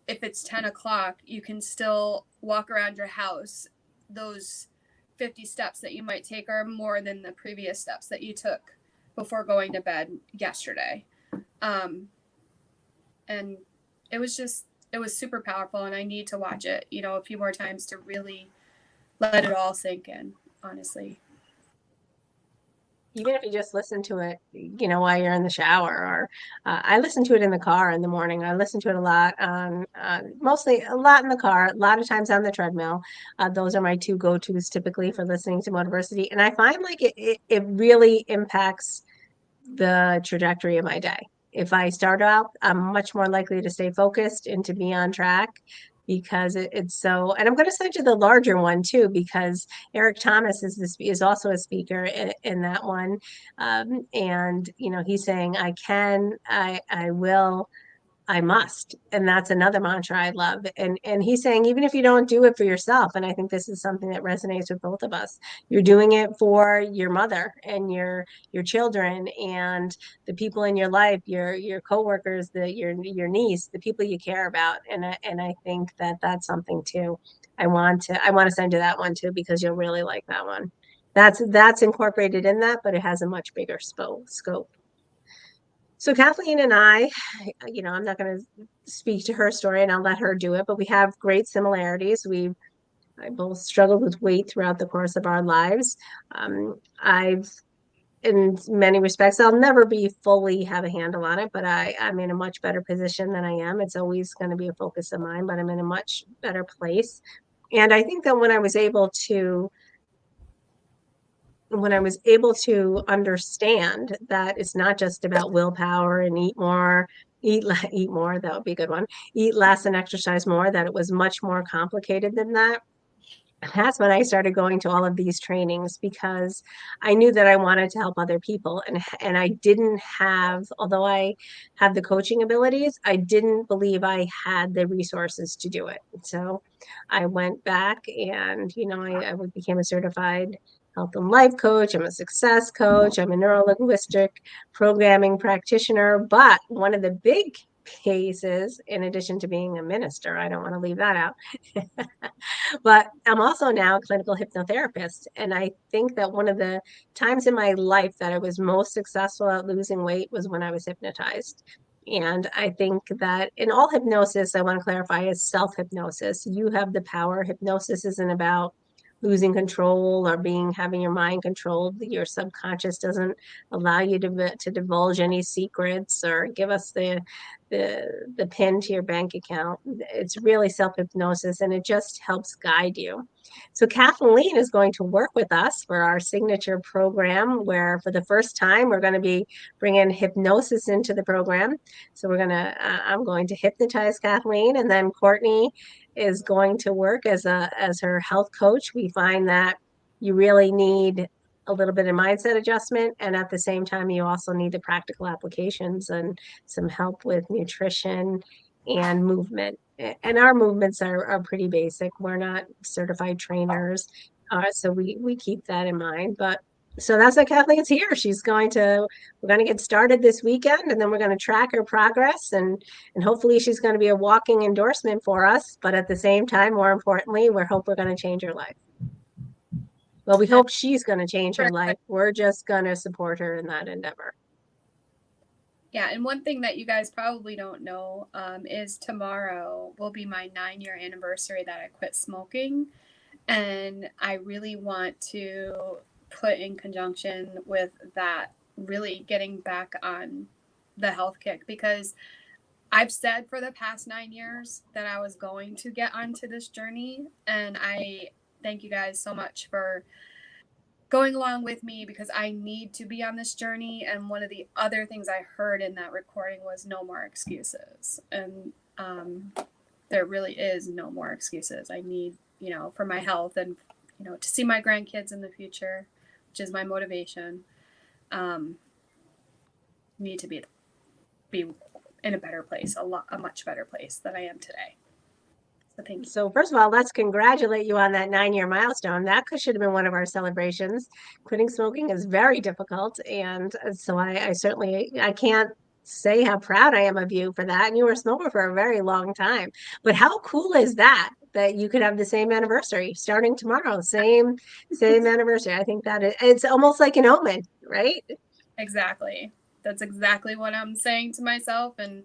if it's 10 o'clock, you can still walk around your house. Those 50 steps that you might take are more than the previous steps that you took before going to bed yesterday. And it was super powerful, and I need to watch it, a few more times to really let it all sink in, honestly. Even if you just listen to it, while you're in the shower, or I listen to it in the car in the morning. I listen to it a lot mostly a lot in the car, a lot of times on the treadmill. Those are my 2 go-tos typically for listening to Motiversity. And I find like it really impacts the trajectory of my day. If I start out, I'm much more likely to stay focused and to be on track, because it's so, and I'm going to send you the larger one too, because Eric Thomas is also a speaker in that one. And, he's saying, I can, I will, I must. And that's another mantra I love. And he's saying, even if you don't do it for yourself, and I think this is something that resonates with both of us, you're doing it for your mother and your children and the people in your life, your coworkers, your niece, the people you care about. And I think that that's something too. I want to send you that one too, because you'll really like that one. That's incorporated in that, but it has a much bigger scope. So Kathleen and I, I'm not going to speak to her story, and I'll let her do it, but we have great similarities. I both struggled with weight throughout the course of our lives. In many respects, I'll never fully have a handle on it, but I'm in a much better position than I am. It's always going to be a focus of mine, but I'm in a much better place. And I think that when I was able to understand that it's not just about willpower and eat more, that would be a good one, eat less and exercise more, that it was much more complicated than that. That's when I started going to all of these trainings, because I knew that I wanted to help other people. And I didn't have, although I had the coaching abilities, I didn't believe I had the resources to do it. So I went back and, I became a certified health and life coach. I'm a success coach. I'm a neuro-linguistic programming practitioner. But one of the big cases, in addition to being a minister, I don't want to leave that out, but I'm also now a clinical hypnotherapist. And I think that one of the times in my life that I was most successful at losing weight was when I was hypnotized. And I think that in all hypnosis, I want to clarify, is self-hypnosis. You have the power. Hypnosis isn't about losing control or having your mind controlled. Your subconscious doesn't allow you to divulge any secrets or give us the pin to your bank account. It's really self-hypnosis, and it just helps guide you. So Kathleen is going to work with us for our signature program, where for the first time we're going to be bringing hypnosis into the program. So I'm going to hypnotize Kathleen, and then Courtney is going to work as her health coach. We find that you really need a little bit of mindset adjustment, and at the same time you also need the practical applications and some help with nutrition and movement. And our movements are pretty basic. We're not certified trainers, so we keep that in mind. But so that's why Kathleen's here. We're going to get started this weekend, and then we're going to track her progress, and hopefully she's going to be a walking endorsement for us. But at the same time, more importantly, we're going to change her life. Well, we hope she's going to change her life. We're just going to support her in that endeavor. Yeah, and one thing that you guys probably don't know is tomorrow will be my 9-year anniversary that I quit smoking. And I really want to put in conjunction with that, really getting back on the health kick, because I've said for the past 9 years that I was going to get onto this journey. And I thank you guys so much for going along with me, because I need to be on this journey. And one of the other things I heard in that recording was no more excuses. And there really is no more excuses. I need, for my health and, to see my grandkids in the future, which is my motivation, need to be in a better place, a much better place than I am today. So thank you. So first of all, let's congratulate you on that 9-year milestone. That should have been one of our celebrations. Quitting smoking is very difficult. And so I certainly can't say how proud I am of you for that. And you were a smoker for a very long time. But how cool is that you could have the same anniversary starting tomorrow, same anniversary. I think that it's almost like an omen, right? Exactly. That's exactly what I'm saying to myself. And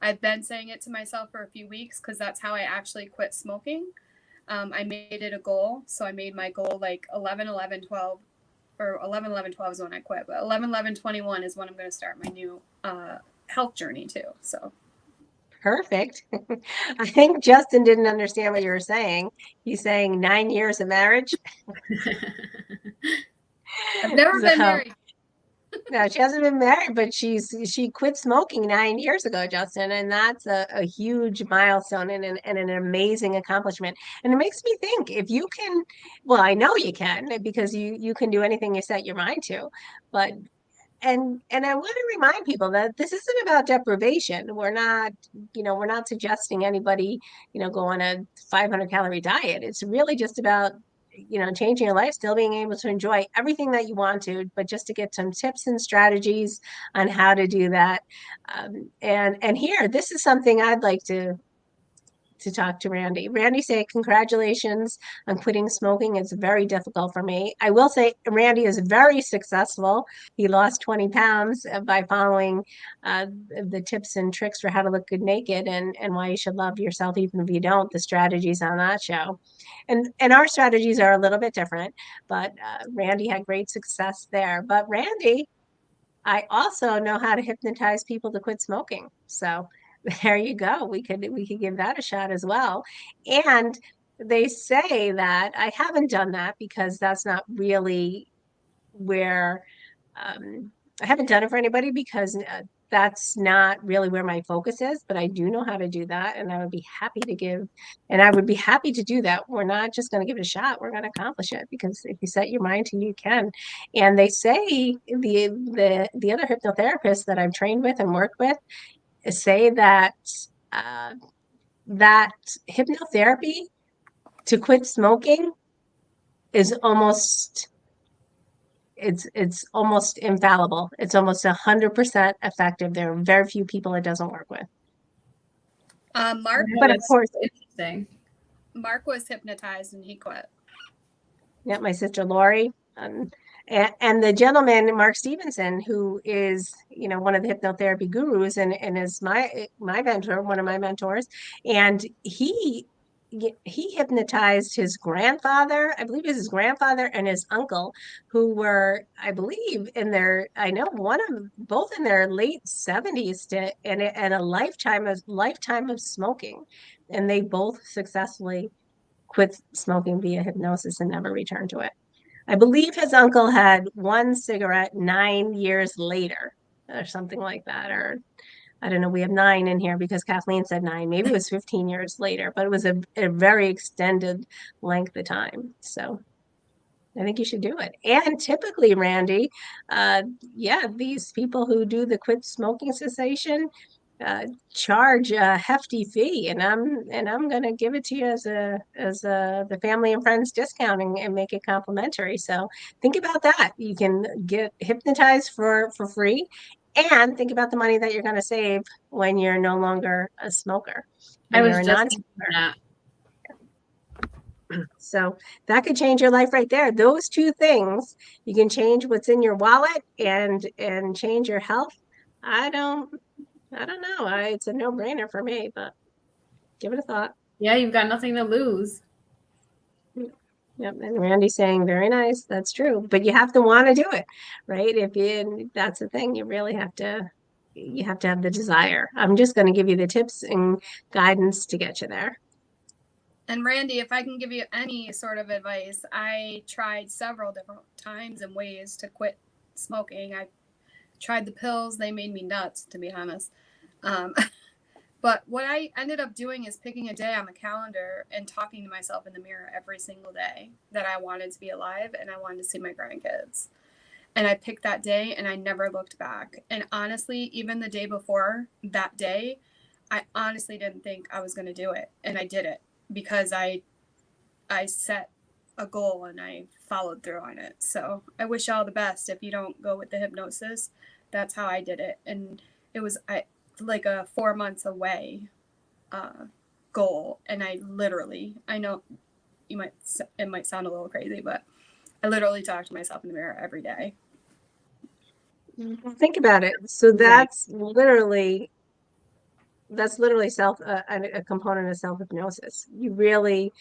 I've been saying it to myself for a few weeks, because that's how I actually quit smoking. I made it a goal. So I made my goal like 11/11/12, or 11/11/12 is when I quit, but 11/11/21 is when I'm going to start my new health journey too. So perfect. I think Justin didn't understand what you were saying. He's saying 9 years of marriage. I've never been married. No, she hasn't been married, but she quit smoking 9 years ago, Justin, and that's a huge milestone and an amazing accomplishment. And it makes me think, if you can, well, I know you can, because you can do anything you set your mind to, but and I want to remind people that this isn't about deprivation. We're not suggesting anybody, go on a 500-calorie diet. It's really just about changing your life, still being able to enjoy everything that you want to, but just to get some tips and strategies on how to do that. And here, this is something I'd like to talk to Randy. Randy say, congratulations on quitting smoking. It's very difficult for me. I will say Randy is very successful. He lost 20 pounds by following the tips and tricks for how to look good naked, and why you should love yourself even if you don't, the strategies on that show. And our strategies are a little bit different, but Randy had great success there. But Randy, I also know how to hypnotize people to quit smoking. So there you go. We could give that a shot as well. And they say that I haven't done that, because that's not really where I haven't done it for anybody, because that's not really where my focus is. But I do know how to do that, and I would be happy to do that. We're not just going to give it a shot. We're going to accomplish it, because if you set your mind to, you can. And they say the other hypnotherapists that I've trained with and worked with say that that hypnotherapy to quit smoking is almost infallible. It's almost 100% effective. There are very few people it doesn't work with. Mark, but of course, interesting. Mark was hypnotized and he quit. Yeah, my sister Lori. And the gentleman, Mark Stevenson, who is, one of the hypnotherapy gurus and is my mentor, one of my mentors. And he hypnotized his grandfather, I believe it was his grandfather, and his uncle, who were, I believe, both in their late 70s and a lifetime of smoking. And they both successfully quit smoking via hypnosis and never returned to it. I believe his uncle had one cigarette 9 years later or something like that. Or I don't know, we have 9 in here because Kathleen said 9. Maybe it was 15 years later, but it was a very extended length of time. So I think you should do it. And typically, Randy, yeah, these people who do the quit smoking cessation charge a hefty fee, and I'm going to give it to you as the family and friends discount and make it complimentary. So think about that. You can get hypnotized for free, and think about the money that you're going to save when you're no longer a smoker, I when was you're a just non-smoker. thinking that. So that could change your life right there. Those two things, you can change what's in your wallet and change your health. I don't know. It's a no-brainer for me, but give it a thought. Yeah, you've got nothing to lose. Yep. And Randy's saying, very nice. That's true. But you have to want to do it, right? That's the thing. You really have to have the desire. I'm just going to give you the tips and guidance to get you there. And Randy, if I can give you any sort of advice, I tried several different times and ways to quit smoking. I tried the pills. They made me nuts, to be honest. But what I ended up doing is picking a day on the calendar and talking to myself in the mirror every single day that I wanted to be alive and I wanted to see my grandkids. And I picked that day and I never looked back. And honestly, even the day before that day, I honestly didn't think I was going to do it. And I did it because I set a goal and I followed through on it. So I wish you all the best. If you don't go with the hypnosis, that's how I did it. And it was like a 4 months away goal. And I know it might sound a little crazy, but I literally talk to myself in the mirror every day. Think about it. So that's literally a component of self-hypnosis. You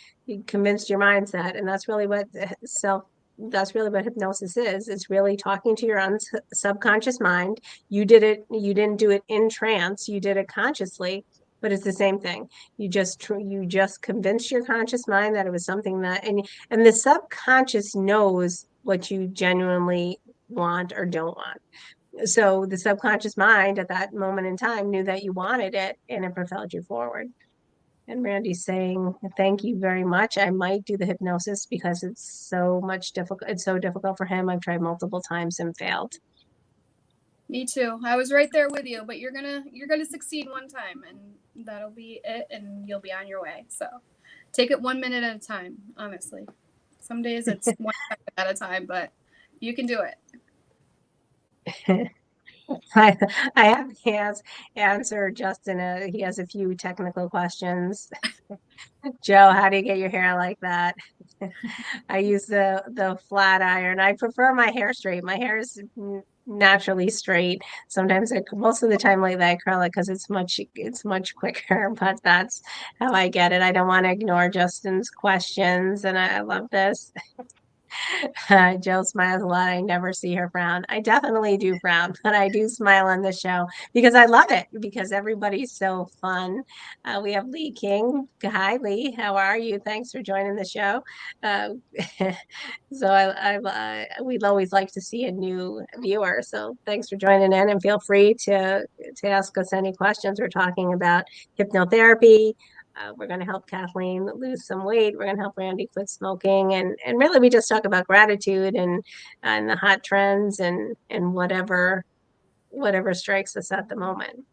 convinced your mindset, and that's really what hypnosis is. It's really talking to your subconscious mind. You didn't do it in trance, you did it consciously, but it's the same thing. You just convinced your conscious mind that it was something that, and the subconscious knows what you genuinely want or don't want. So the subconscious mind at that moment in time knew that you wanted it, and it propelled you forward. And Randy's saying, thank you very much. I might do the hypnosis because it's so difficult for him. I've tried multiple times and failed. Me too. I was right there with you, but you're gonna succeed one time and that'll be it and you'll be on your way. So take it 1 minute at a time, honestly. Some days it's 1 second at a time, but you can do it. I have to answer Justin. He has a few technical questions. Joe, how do you get your hair like that? I use the flat iron. I prefer my hair straight. My hair is naturally straight. Sometimes most of the time lately I curl it because it's much quicker, but that's how I get it. I don't want to ignore Justin's questions, and I love this. Joe smiles a lot. I never see her frown. I definitely do frown, but I do smile on the show because I love it, because everybody's so fun. We have Lee King. Hi, Lee. How are you? Thanks for joining the show. So we'd always like to see a new viewer. So thanks for joining in, and feel free to ask us any questions. We're talking about hypnotherapy. We're going to help Kathleen lose some weight. We're going to help Randy quit smoking. And really, we just talk about gratitude and the hot trends and whatever strikes us at the moment.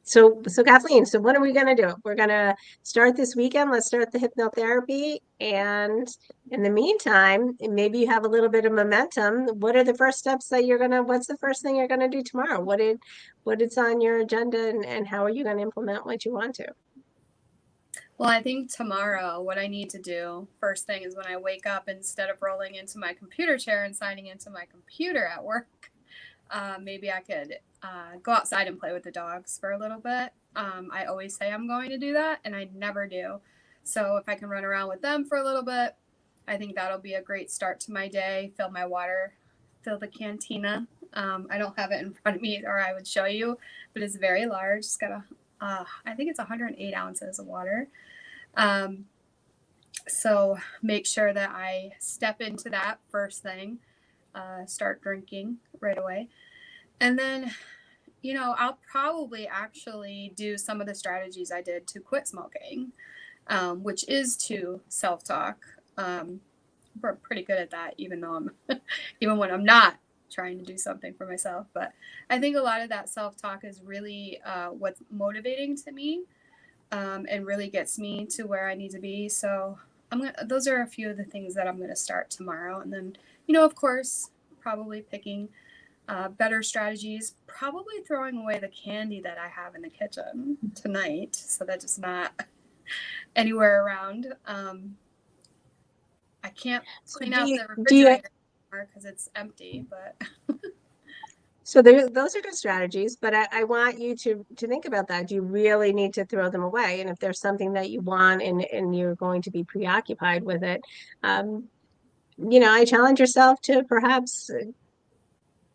So Kathleen, so what are we going to do? We're going to start this weekend. Let's start the hypnotherapy. And in the meantime, maybe you have a little bit of momentum. What are the first steps that what's the first thing you're going to do tomorrow? What is on your agenda, and how are you going to implement what you want to? Well, I think tomorrow what I need to do first thing is when I wake up, instead of rolling into my computer chair and signing into my computer at work, maybe I could go outside and play with the dogs for a little bit. I always say I'm going to do that, and I never do. So if I can run around with them for a little bit, I think that'll be a great start to my day. Fill my water, fill the cantina. I don't have it in front of me, or I would show you, but it's very large. It's got I think it's 108 ounces of water. So make sure that I step into that first thing, start drinking right away. And then, I'll probably actually do some of the strategies I did to quit smoking, which is to self-talk. We're pretty good at that, even though even when I'm not trying to do something for myself. But I think a lot of that self-talk is really what's motivating to me, and really gets me to where I need to be. So those are a few of the things that I'm gonna start tomorrow, and then of course probably picking better strategies, probably throwing away the candy that I have in the kitchen tonight, so that it's not anywhere around. I can't clean out the refrigerator because it's empty, but So those are good strategies, but I want you to think about that. Do you really need to throw them away? And if there's something that you want and you're going to be preoccupied with it, I challenge yourself to perhaps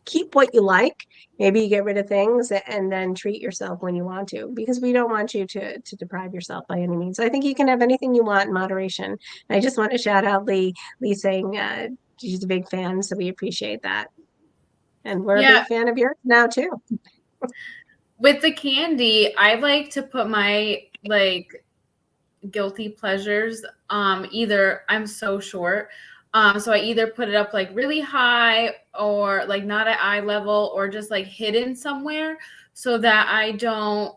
keep what you like. Maybe you get rid of things and then treat yourself when you want to, because we don't want you to deprive yourself by any means. I think you can have anything you want in moderation. I just want to shout out Lee saying she's a big fan, so we appreciate that. And we're a big fan of yours now too. With the candy, I like to put my guilty pleasures. Either I'm so short. So I either put it up really high or not at eye level or just hidden somewhere so that I don't,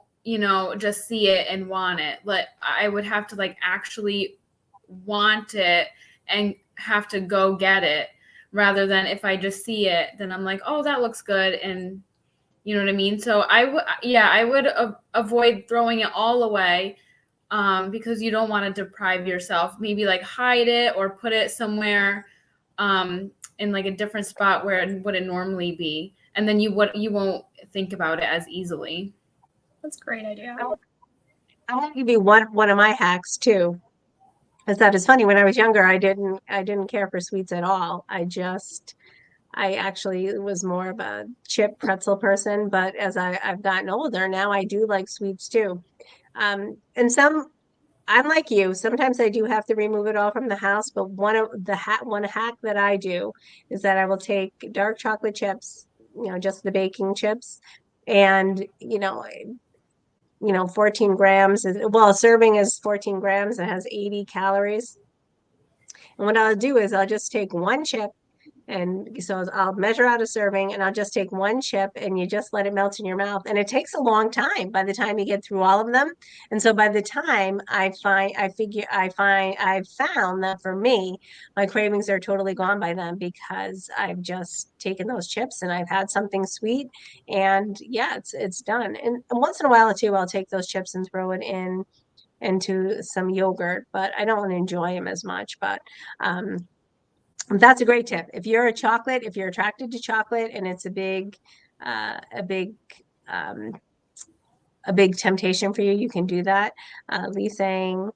just see it and want it. I would have to actually want it and have to go get it, rather than if I just see it, then I'm like, oh, that looks good. And you know what I mean? So I would avoid throwing it all away, because you don't want to deprive yourself. Maybe hide it or put it somewhere in a different spot where it wouldn't normally be. And then you won't think about it as easily. That's a great idea. I want to give you one of my hacks too. Because that is funny. When I was younger, I didn't care for sweets at all. I actually was more of a chip pretzel person, but as I've gotten older, now I do like sweets too. And I'm like you, sometimes I do have to remove it all from the house, but one hack that I do is that I will take dark chocolate chips, just the baking chips, and 14 grams a serving is 14 grams. It has 80 calories. And what I'll do is I'll just take one chip. And so I'll measure out a serving and I'll just take one chip and you just let it melt in your mouth. And it takes a long time by the time you get through all of them. And so by the time I've found that for me, my cravings are totally gone by then, because I've just taken those chips and I've had something sweet, and yeah, it's done. And once in a while too, I'll take those chips and throw it into some yogurt, but I don't enjoy them as much. But that's a great tip. If you're attracted to chocolate and it's a big temptation for you, you can do that. Lee saying,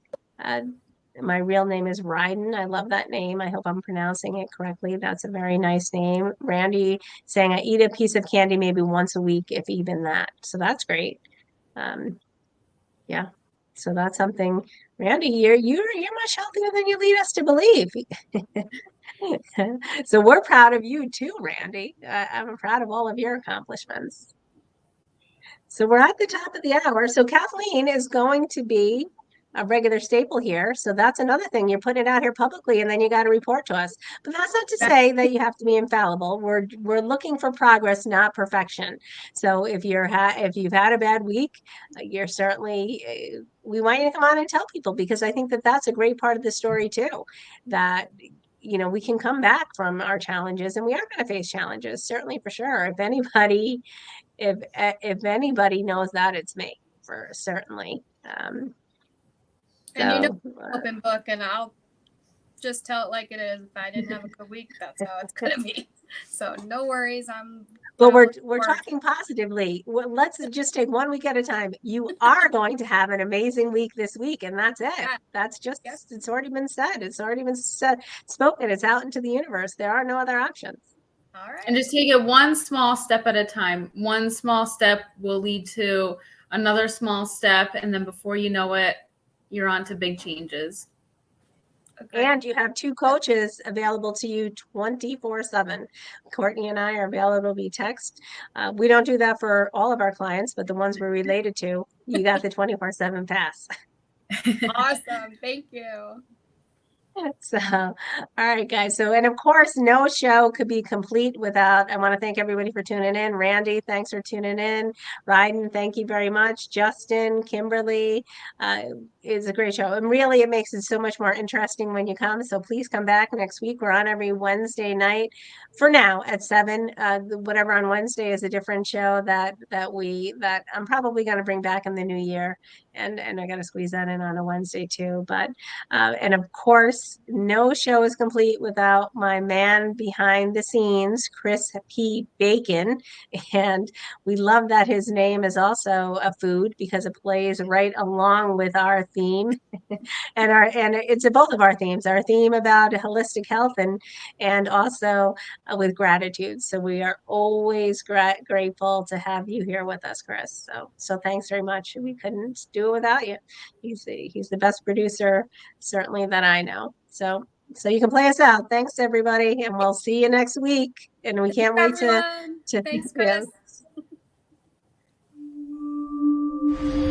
my real name is Ryden. I love that name. I hope I'm pronouncing it correctly. That's a very nice name. Randy saying, I eat a piece of candy maybe once a week, if even that. So that's great. Yeah. So that's something, Randy, you're much healthier than you lead us to believe. So we're proud of you too, Randy. I'm proud of all of your accomplishments. So we're at the top of the hour. So Kathleen is going to be a regular staple here. So that's another thing. You're putting it out here publicly and then you got to report to us. But that's not to say that you have to be infallible. We're looking for progress, not perfection. So if you've had a bad week, you're certainly, we want you to come on and tell people, because I think that that's a great part of the story too, that we can come back from our challenges, and we are going to face challenges, certainly, for sure. If anybody knows that, it's me, for certainly. And open book, and I'll just tell it like it is. If I didn't have a good week, that's how it's going to be. So no worries. But we're talking positively. Well, let's just take one week at a time. You are going to have an amazing week this week, and that's it. Yeah. That's just, it's already been said. It's already been spoken. It's out into the universe. There are no other options. All right. And just take it one small step at a time. One small step will lead to another small step, and then before you know it, you're on to big changes. Okay. And you have 2 coaches available to you 24/7. Courtney and I are available via text. We don't do that for all of our clients, but the ones we're related to, you got the 24/7 pass. Awesome. Thank you. So, all right, guys. So, and of course, no show could be complete without. I want to thank everybody for tuning in. Randy, thanks for tuning in. Ryden, thank you very much. Justin, Kimberly, it's a great show. And really, it makes it so much more interesting when you come. So please come back next week. We're on every Wednesday night for now at 7. Whatever on Wednesday is a different show that I'm probably going to bring back in the new year. And I got to squeeze that in on a Wednesday too. But and of course, no show is complete without my man behind the scenes, Chris P. Bacon. And we love that his name is also a food because it plays right along with our theme. and it's both of our themes, our theme about holistic health and also with gratitude. So we are always grateful to have you here with us, Chris. So thanks very much. We couldn't do it without you. He's the best producer certainly that I know. So you can play us out. Thanks everybody, and we'll see you next week. And we can't wait Everyone. to Thanks, yeah. Chris.